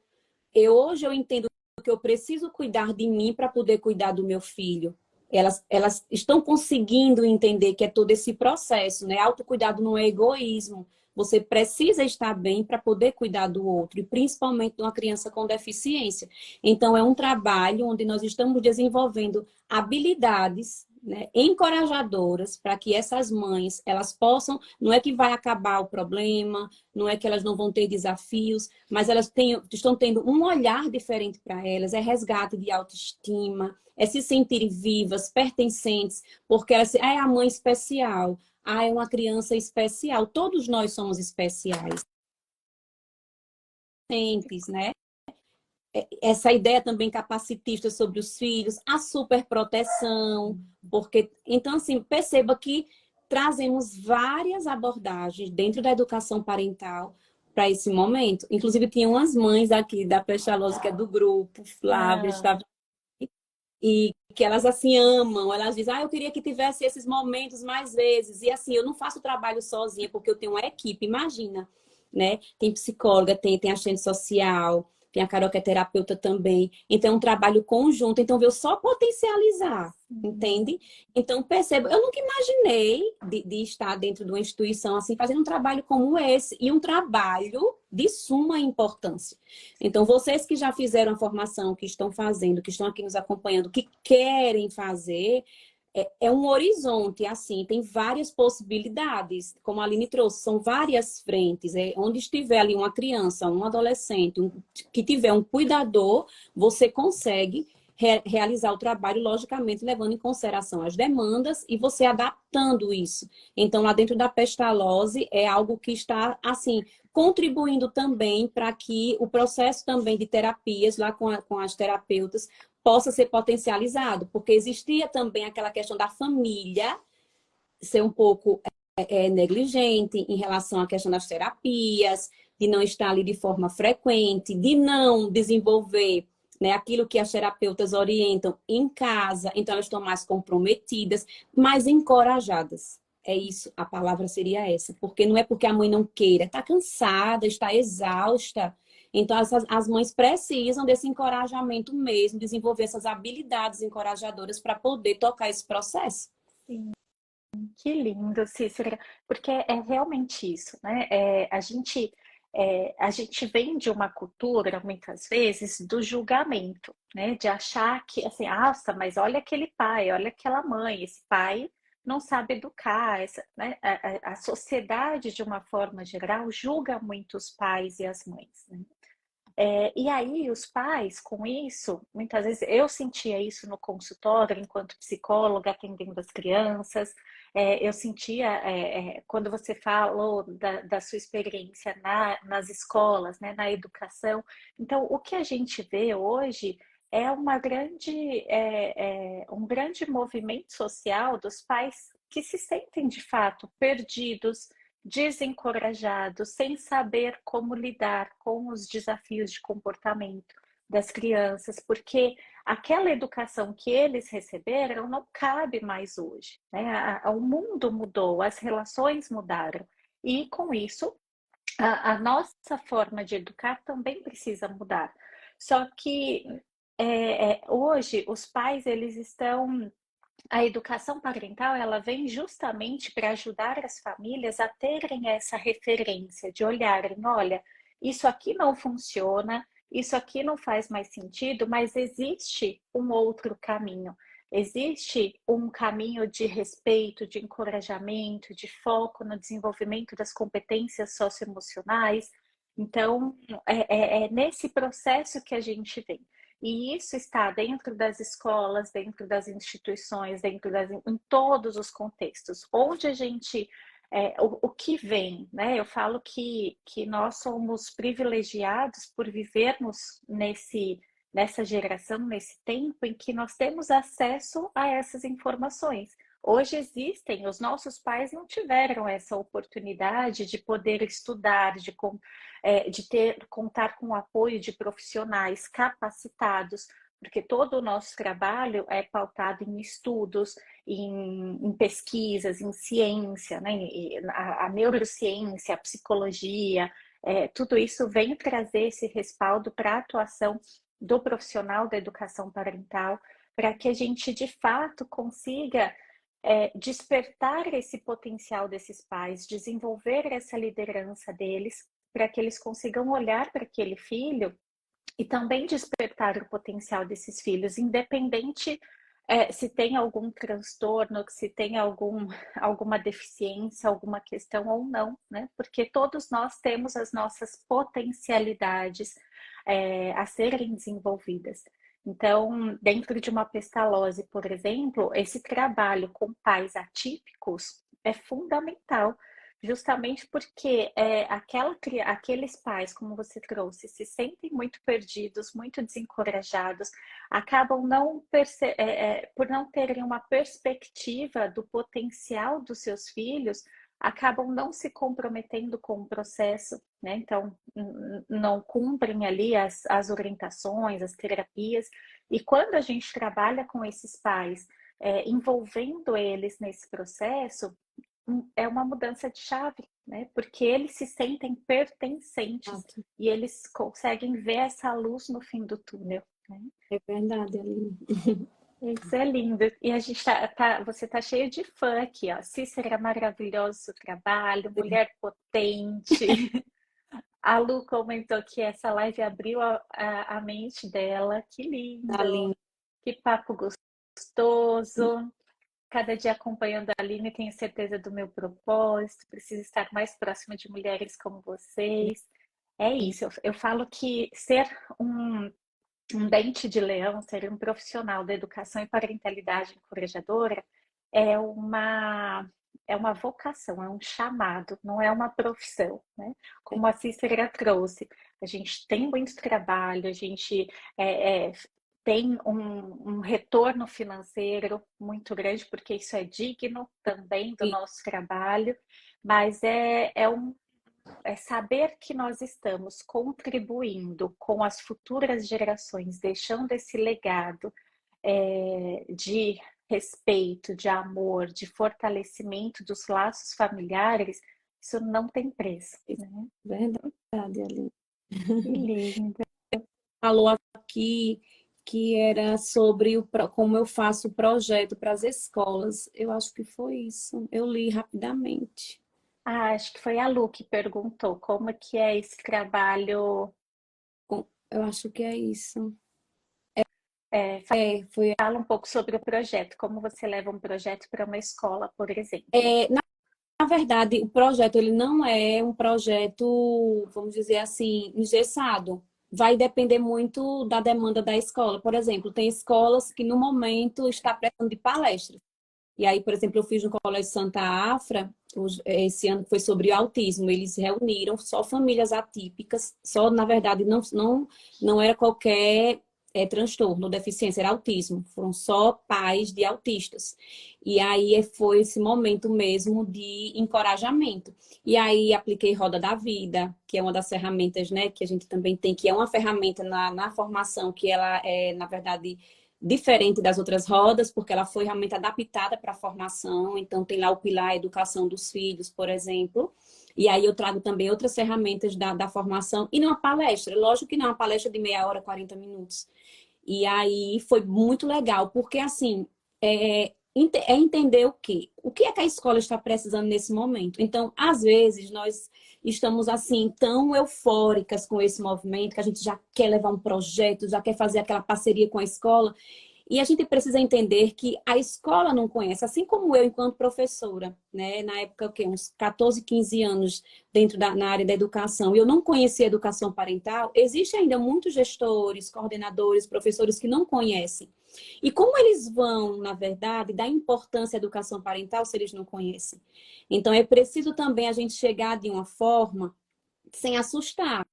Speaker 2: Hoje eu entendo que eu preciso cuidar de mim para poder cuidar do meu filho. Elas estão conseguindo entender que é todo esse processo, né? Autocuidado não é egoísmo. Você precisa estar bem para poder cuidar do outro, e principalmente de uma criança com deficiência. Então, é um trabalho onde nós estamos desenvolvendo habilidades, né, encorajadoras para que essas mães, elas possam, não é que vai acabar o problema, não é que elas não vão ter desafios, mas elas estão tendo um olhar diferente para elas, é resgate de autoestima, é se sentirem vivas, pertencentes, porque elas, é a mãe especial, é uma criança especial, todos nós somos especiais, né? Essa ideia também capacitista sobre os filhos, a superproteção, porque então assim, perceba que trazemos várias abordagens dentro da educação parental para esse momento. Inclusive tinha umas mães aqui da Pestalozzi, que é do grupo, Flávia, estava e que elas assim amam, elas dizem, eu queria que tivesse esses momentos mais vezes. E assim, eu não faço trabalho sozinha, porque eu tenho uma equipe, imagina, né? Tem psicóloga, tem assistente social, tem a Carol que é terapeuta também. Então, é um trabalho conjunto. Então, veio só potencializar, entende? Então, perceba, eu nunca imaginei de estar dentro de uma instituição assim, fazendo um trabalho como esse, e um trabalho de suma importância. Então, vocês que já fizeram a formação, que estão fazendo, que estão aqui nos acompanhando, que querem fazer, é um horizonte, assim, tem várias possibilidades. Como a Aline trouxe, são várias frentes. Onde estiver ali uma criança, um adolescente, que tiver um cuidador, você consegue realizar o trabalho, logicamente, levando em consideração as demandas e você adaptando isso. Então, lá dentro da Pestalozzi, é algo que está, assim, contribuindo também para que o processo também de terapias, lá com as terapeutas, possa ser potencializado, porque existia também aquela questão da família ser um pouco negligente em relação à questão das terapias, de não estar ali de forma frequente, de não desenvolver, né, aquilo que as terapeutas orientam em casa, então elas estão mais comprometidas, mais encorajadas. É isso, a palavra seria essa, porque não é porque a mãe não queira, está cansada, está exausta. Então, as mães precisam desse encorajamento mesmo, desenvolver essas habilidades encorajadoras para poder tocar esse processo.
Speaker 1: Sim. Que lindo, Cícera, porque é realmente isso, né? A gente vem de uma cultura, muitas vezes, do julgamento, né? De achar que, assim, nossa, mas olha aquele pai, olha aquela mãe, esse pai não sabe educar, né? A sociedade, de uma forma geral, julga muito os pais e as mães, né? E aí, os pais, com isso, muitas vezes eu sentia isso no consultório, enquanto psicóloga, atendendo as crianças. Eu sentia, quando você falou da sua experiência nas escolas, né, na educação. Então, o que a gente vê hoje é um grande movimento social dos pais que se sentem, de fato, perdidos, desencorajados, sem saber como lidar com os desafios de comportamento das crianças, porque aquela educação que eles receberam não cabe mais hoje, né? O mundo mudou, as relações mudaram. E com isso, a nossa forma de educar também precisa mudar. Só que hoje os pais eles estão a educação parental ela vem justamente para ajudar as famílias a terem essa referência, de olharem, olha, isso aqui não funciona, isso aqui não faz mais sentido, mas existe um outro caminho. Existe um caminho de respeito, de encorajamento, de foco no desenvolvimento das competências socioemocionais. Então, é nesse processo que a gente vem. E isso está dentro das escolas, dentro das instituições, em todos os contextos. Onde a gente, o que vem, né? Eu falo que nós somos privilegiados por vivermos nessa geração, nesse tempo em que nós temos acesso a essas informações. Hoje existem, os nossos pais não tiveram essa oportunidade de poder estudar, contar com o apoio de profissionais capacitados, porque todo o nosso trabalho é pautado em estudos, em pesquisas, em ciência, né? A neurociência, a psicologia, tudo isso vem trazer esse respaldo para a atuação do profissional da educação parental, para que a gente de fato consiga despertar esse potencial desses pais, desenvolver essa liderança deles, para que eles consigam olhar para aquele filho e também despertar o potencial desses filhos, independente se tem algum transtorno, se tem alguma deficiência, alguma questão ou não, né? Porque todos nós temos as nossas potencialidades a serem desenvolvidas. Então, dentro de uma pestalose, por exemplo, esse trabalho com pais atípicos é fundamental, justamente porque aqueles pais, como você trouxe, se sentem muito perdidos, muito desencorajados, acabam por não terem uma perspectiva do potencial dos seus filhos, acabam não se comprometendo com o processo, né? Então, não cumprem ali as orientações, as terapias. E quando a gente trabalha com esses pais, envolvendo eles nesse processo, é uma mudança de chave, né? Porque eles se sentem pertencentes e eles conseguem ver essa luz no fim do túnel, né?
Speaker 2: É verdade, Aline.
Speaker 1: Isso é lindo. E a gente você tá cheio de fã aqui, ó. Cícera, maravilhoso seu trabalho, mulher potente. A Lu comentou que essa live abriu a mente dela. Que lindo,
Speaker 2: Aline.
Speaker 1: que papo gostoso. Cada dia acompanhando a Aline, tenho certeza do meu propósito. Preciso estar mais próxima de mulheres como vocês. É isso. Eu falo que ser um dente de leão, ser um profissional da educação e parentalidade encorajadora é uma vocação, é um chamado, não é uma profissão, né? Como a Cícera trouxe, a gente tem muito trabalho, a gente tem um retorno financeiro muito grande, porque isso é digno também do nosso trabalho, mas é saber que nós estamos contribuindo com as futuras gerações, deixando esse legado de respeito, de amor, de fortalecimento dos laços familiares, isso não tem preço, né?
Speaker 2: Verdade, Aline.
Speaker 1: Que lindo.
Speaker 2: Falou aqui que era sobre como eu faço o projeto para as escolas. Eu acho que foi isso. Eu li rapidamente.
Speaker 1: Acho que foi a Lu que perguntou como que é esse trabalho.
Speaker 2: Eu acho que é isso.
Speaker 1: Fala um pouco sobre o projeto, como você leva um projeto para uma escola, por exemplo.
Speaker 2: Na verdade, o projeto ele não é um projeto, vamos dizer assim, engessado. Vai depender muito da demanda da escola. Por exemplo, tem escolas que no momento está precisando de palestras. E aí, por exemplo, eu fiz no Colégio Santa Afra, esse ano foi sobre autismo. Eles reuniram só famílias atípicas, só, na verdade, não era qualquer transtorno, deficiência, era autismo. Foram só pais de autistas. E aí foi esse momento mesmo de encorajamento. E aí apliquei Roda da Vida, que é uma das ferramentas, né, que a gente também tem, que é uma ferramenta na formação, que ela é, na verdade, diferente das outras rodas, porque ela foi realmente adaptada para a formação. Então, tem lá o pilar Educação dos Filhos, por exemplo. E aí eu trago também outras ferramentas da formação e numa palestra. Lógico que não é uma palestra de meia hora, 40 minutos. E aí foi muito legal, porque assim, é entender o quê? O que é que a escola está precisando nesse momento? Então, às vezes, nós estamos assim, tão eufóricas com esse movimento, que a gente já quer levar um projeto, já quer fazer aquela parceria com a escola, e a gente precisa entender que a escola não conhece, assim como eu, enquanto professora, né? Na época, o quê? Uns 14, 15 anos na área da educação, e eu não conhecia educação parental, existe ainda muitos gestores, coordenadores, professores que não conhecem. E como eles vão, na verdade, dar importância à educação parental se eles não conhecem? Então, é preciso também a gente chegar de uma forma sem assustar,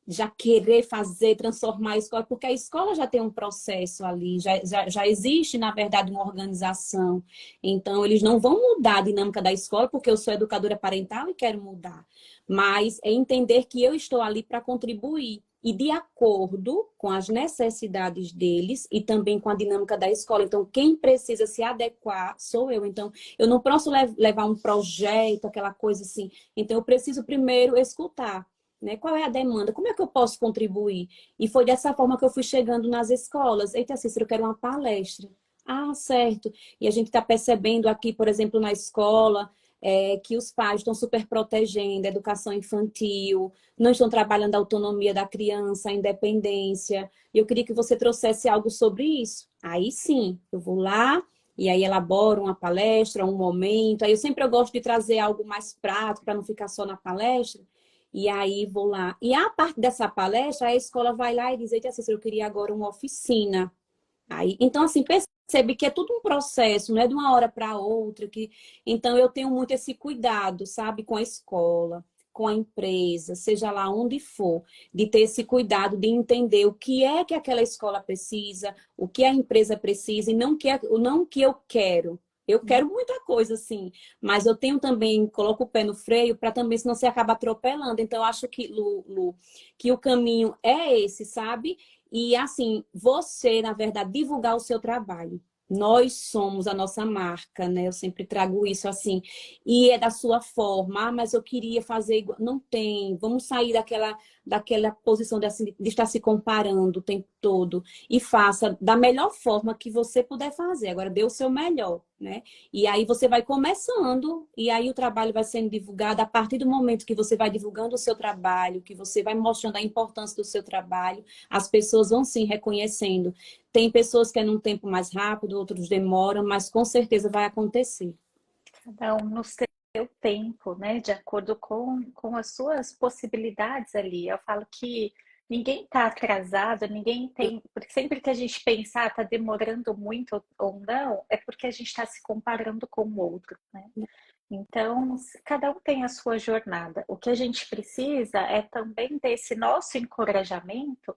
Speaker 2: já querer fazer, transformar a escola, porque a escola já tem um processo ali, já existe, na verdade, uma organização. Então, eles não vão mudar a dinâmica da escola, porque eu sou educadora parental e quero mudar. Mas é entender que eu estou ali para contribuir. E de acordo com as necessidades deles e também com a dinâmica da escola. Então, quem precisa se adequar sou eu. Então, eu não posso levar um projeto, aquela coisa assim. Então, eu preciso primeiro escutar, né? Qual é a demanda? Como é que eu posso contribuir? E foi dessa forma que eu fui chegando nas escolas. Eita, Cícero, eu quero uma palestra. Ah, certo. E a gente está percebendo aqui, por exemplo, na escola, que os pais estão super protegendo a educação infantil, não estão trabalhando a autonomia da criança, a independência. E eu queria que você trouxesse algo sobre isso. Aí sim, eu vou lá e aí elaboro uma palestra, um momento. Aí eu gosto de trazer algo mais prático para não ficar só na palestra. E aí vou lá. E a parte dessa palestra, a escola vai lá e diz: eita, Cícero, eu queria agora uma oficina. Aí, então, assim, percebe que é tudo um processo, não é de uma hora para outra. Então, eu tenho muito esse cuidado, sabe, com a escola, com a empresa, seja lá onde for, de ter esse cuidado de entender o que é que aquela escola precisa, o que a empresa precisa, e não o que eu quero. Eu quero muita coisa, sim, mas eu tenho também, coloco o pé no freio para também, senão você acaba atropelando. Então, eu acho que, Lu, que o caminho é esse, sabe? E assim, você, na verdade, divulgar o seu trabalho. Nós somos a nossa marca, né? Eu sempre trago isso assim. E é da sua forma, ah, mas eu queria fazer igual. Não tem. Vamos sair daquela posição assim, de estar se comparando o tempo todo. E faça da melhor forma que você puder fazer. Agora, dê o seu melhor, né? E aí você vai começando, e aí o trabalho vai sendo divulgado. A partir do momento que você vai divulgando o seu trabalho, que você vai mostrando a importância do seu trabalho, as pessoas vão sim reconhecendo. Tem pessoas que é num tempo mais rápido, outros demoram, mas com certeza vai acontecer.
Speaker 1: Cada um no seu tempo, né? De acordo com as suas possibilidades ali. Eu falo que ninguém está atrasado, ninguém tem. Porque sempre que a gente pensar está demorando muito ou não, é porque a gente está se comparando com o outro, né? Então, cada um tem a sua jornada. O que a gente precisa é também desse nosso encorajamento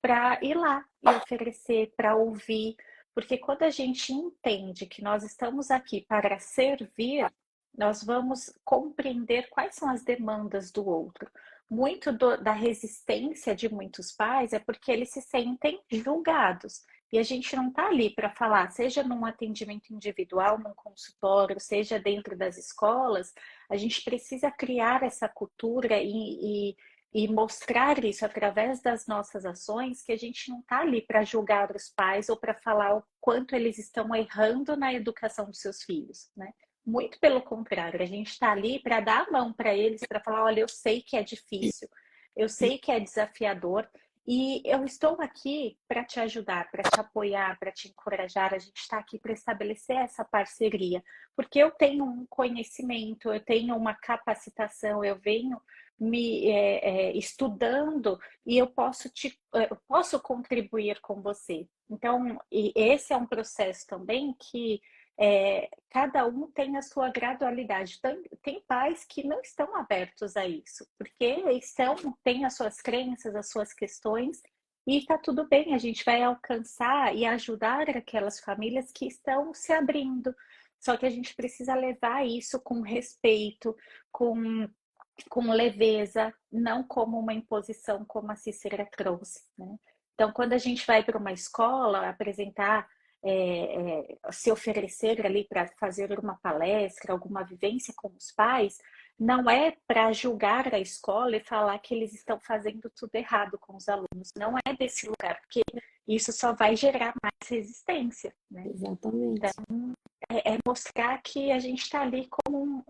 Speaker 1: para ir lá e oferecer, para ouvir, porque quando a gente entende que nós estamos aqui para servir, nós vamos compreender quais são as demandas do outro. Muito da resistência de muitos pais é porque eles se sentem julgados. E a gente não está ali para falar, seja num atendimento individual, num consultório, seja dentro das escolas, a gente precisa criar essa cultura e mostrar isso através das nossas ações, que a gente não está ali para julgar os pais ou para falar o quanto eles estão errando na educação dos seus filhos, né? Muito pelo contrário, a gente está ali para dar a mão para eles, para falar, olha, eu sei que é difícil, eu sei que é desafiador, e eu estou aqui para te ajudar, para te apoiar, para te encorajar. A gente está aqui para estabelecer essa parceria, porque eu tenho um conhecimento, eu tenho uma capacitação, eu venho me estudando e eu posso contribuir com você. Então, e esse é um processo também que cada um tem a sua gradualidade. Tem pais que não estão abertos a isso, porque têm as suas crenças, as suas questões, e está tudo bem, a gente vai alcançar e ajudar aquelas famílias que estão se abrindo. Só que a gente precisa levar isso com respeito, com leveza, não como uma imposição, como a Cícera trouxe, né? Então, quando a gente vai para uma escola apresentar, se oferecer ali para fazer uma palestra, alguma vivência com os pais, não é para julgar a escola e falar que eles estão fazendo tudo errado com os alunos. Não é desse lugar, porque isso só vai gerar mais resistência, né? Então,
Speaker 2: Exatamente.
Speaker 1: é mostrar que a gente está ali como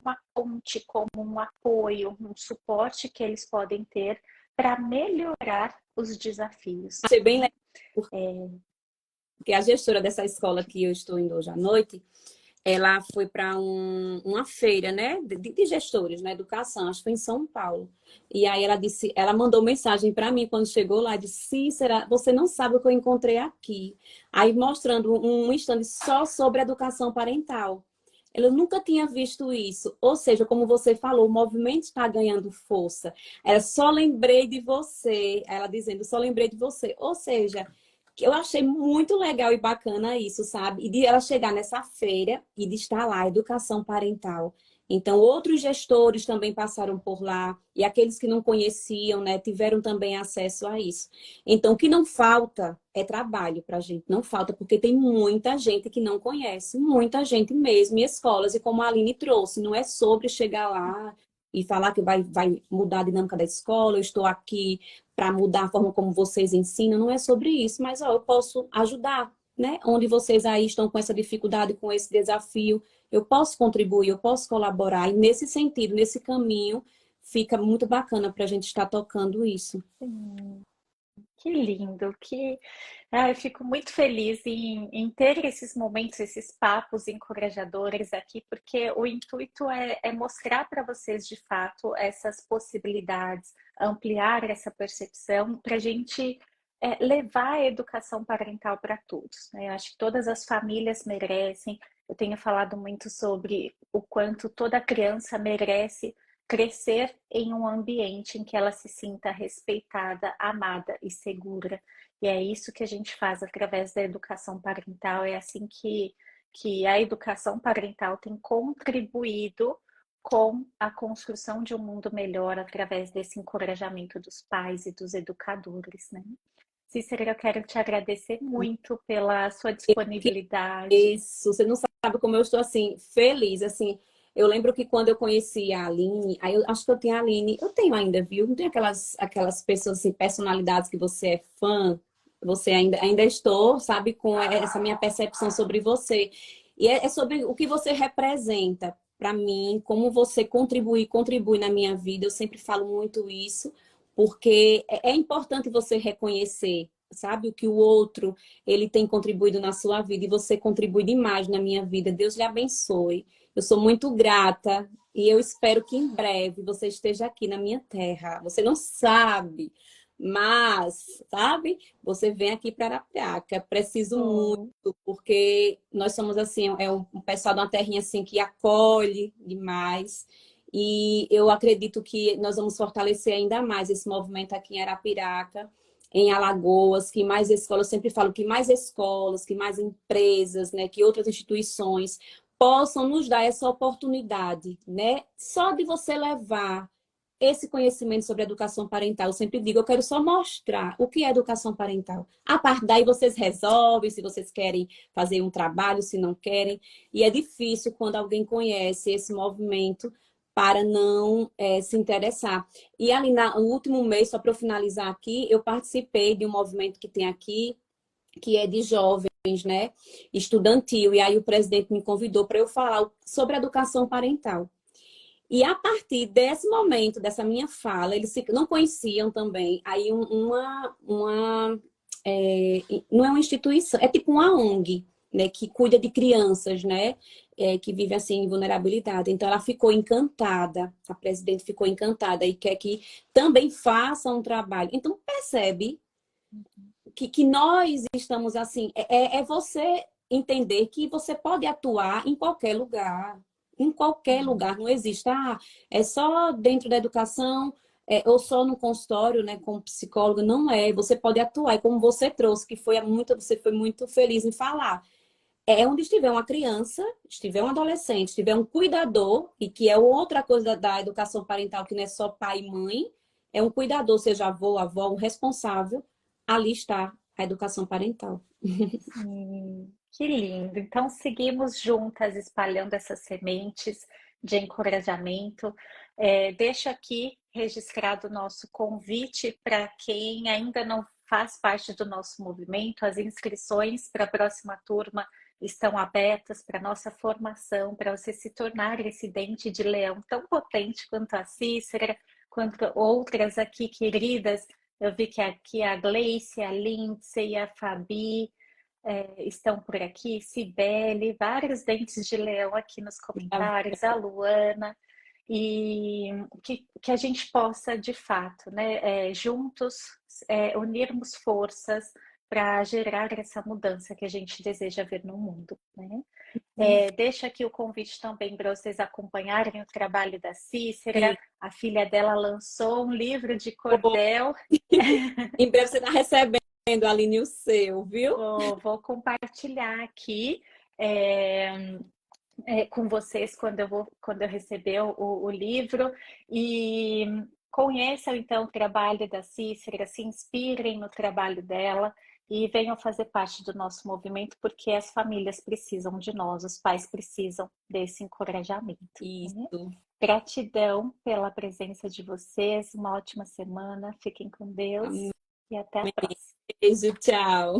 Speaker 1: uma ponte, como um apoio, um suporte que eles podem ter para melhorar os desafios.
Speaker 2: Achei bem legal, porque a gestora dessa escola que eu estou indo hoje à noite, ela foi para uma feira, né, de gestores na educação, acho que foi em São Paulo. E aí ela disse, ela mandou mensagem para mim quando chegou lá, disse: Cícera, você não sabe o que eu encontrei aqui. Aí mostrando um stand só sobre educação parental. Eu nunca tinha visto isso. Ou seja, como você falou, o movimento está ganhando força. Ela só lembrei de você. Ela dizendo, só lembrei de você. Ou seja, eu achei muito legal e bacana isso, sabe? E de ela chegar nessa feira e de estar lá, educação parental. Então, outros gestores também passaram por lá, e aqueles que não conheciam, né, tiveram também acesso a isso. Então, o que não falta é trabalho para a gente, não falta, porque tem muita gente que não conhece, muita gente mesmo, e escolas, e como a Aline trouxe, não é sobre chegar lá e falar que vai mudar a dinâmica da escola, eu estou aqui para mudar a forma como vocês ensinam, não é sobre isso, mas ó, eu posso ajudar, né? Onde vocês aí estão com essa dificuldade, com esse desafio, eu posso contribuir, eu posso colaborar, e nesse sentido, nesse caminho, fica muito bacana para a gente estar tocando isso.
Speaker 1: Que lindo, eu fico muito feliz em ter esses momentos, esses papos encorajadores aqui, porque o intuito é mostrar para vocês de fato essas possibilidades, ampliar essa percepção para a gente levar a educação parental para todos, né? Eu acho que todas as famílias merecem. Eu tenho falado muito sobre o quanto toda criança merece crescer em um ambiente em que ela se sinta respeitada, amada e segura. E é isso que a gente faz através da educação parental. É assim que a educação parental tem contribuído com a construção de um mundo melhor através desse encorajamento dos pais e dos educadores, né? Cícera, eu quero te agradecer muito pela sua disponibilidade.
Speaker 2: Isso, você não sabe como eu estou assim, feliz, assim. Eu lembro que quando eu conheci a Aline, aí eu acho que eu tenho a Aline, eu tenho ainda, viu? Não tem aquelas pessoas assim, personalidades que você é fã, você ainda estou, sabe, com essa minha percepção sobre você. E é sobre o que você representa para mim, como você contribui na minha vida. Eu sempre falo muito isso, porque é importante você reconhecer, sabe, o que o outro ele tem contribuído na sua vida e você contribui demais na minha vida. Deus lhe abençoe. Eu sou muito grata e eu espero que em breve você esteja aqui na minha terra. Você não sabe, mas, sabe, você vem aqui para Arapiraca. Preciso
Speaker 1: Oh,
Speaker 2: muito, porque nós somos assim, é um pessoal de uma terrinha assim que acolhe demais. E eu acredito que nós vamos fortalecer ainda mais esse movimento aqui em Arapiraca, em Alagoas, que mais escolas, eu sempre falo que mais escolas, que mais empresas, né, que outras instituições possam nos dar essa oportunidade, né? Só de você levar esse conhecimento sobre educação parental. Eu sempre digo, eu quero só mostrar o que é educação parental. A partir daí vocês resolvem se vocês querem fazer um trabalho, se não querem. E é difícil quando alguém conhece esse movimento para não se interessar. E ali no último mês, só para eu finalizar aqui, eu participei de um movimento que tem aqui, que é de jovens, né, estudantil, e aí o presidente me convidou para eu falar sobre educação parental. E a partir desse momento, dessa minha fala, eles não conheciam também. Aí não é uma instituição, é tipo uma ONG, né, que cuida de crianças, né, que vivem assim em vulnerabilidade. Então ela ficou encantada, a presidente ficou encantada e quer que também faça um trabalho. Então percebe que nós estamos assim, é você entender que você pode atuar em qualquer lugar. Em qualquer lugar, não existe, é só dentro da educação, ou só no consultório, né, como psicólogo, não é. Você pode atuar, e como você trouxe, você foi muito feliz em falar. É onde estiver uma criança, estiver um adolescente, estiver um cuidador, e que é outra coisa da educação parental, que não é só pai e mãe, é um cuidador, seja avô, avó, um responsável, ali está a educação parental.
Speaker 1: que lindo. Então, seguimos juntas espalhando essas sementes, de encorajamento. Deixo aqui registrado o nosso convite para quem ainda não faz parte do nosso movimento. As inscrições para a próxima turma estão abertas para nossa formação, para você se tornar esse dente de leão tão potente quanto a Cícera, quanto outras aqui queridas. Eu vi que aqui a Gleice, a Lindsay, a Fabi estão por aqui, Cibele, vários dentes de leão aqui nos comentários, a Luana, e que a gente possa, de fato, né, juntos, unirmos forças para gerar essa mudança que a gente deseja ver no mundo, né? Deixo aqui o convite também para vocês acompanharem o trabalho da Cícera.
Speaker 2: Sim.
Speaker 1: A filha dela lançou um livro de cordel.
Speaker 2: Em breve você está recebendo, Aline, o seu, viu?
Speaker 1: Vou compartilhar aqui com vocês quando eu receber o livro. E conheçam então o trabalho da Cícera, se inspirem no trabalho dela e venham fazer parte do nosso movimento, porque as famílias precisam de nós, os pais precisam desse encorajamento. Né?
Speaker 2: Isso.
Speaker 1: Gratidão pela presença de vocês, uma ótima semana, fiquem com Deus
Speaker 2: Amém.
Speaker 1: e até a próxima.
Speaker 2: Beijo, tchau.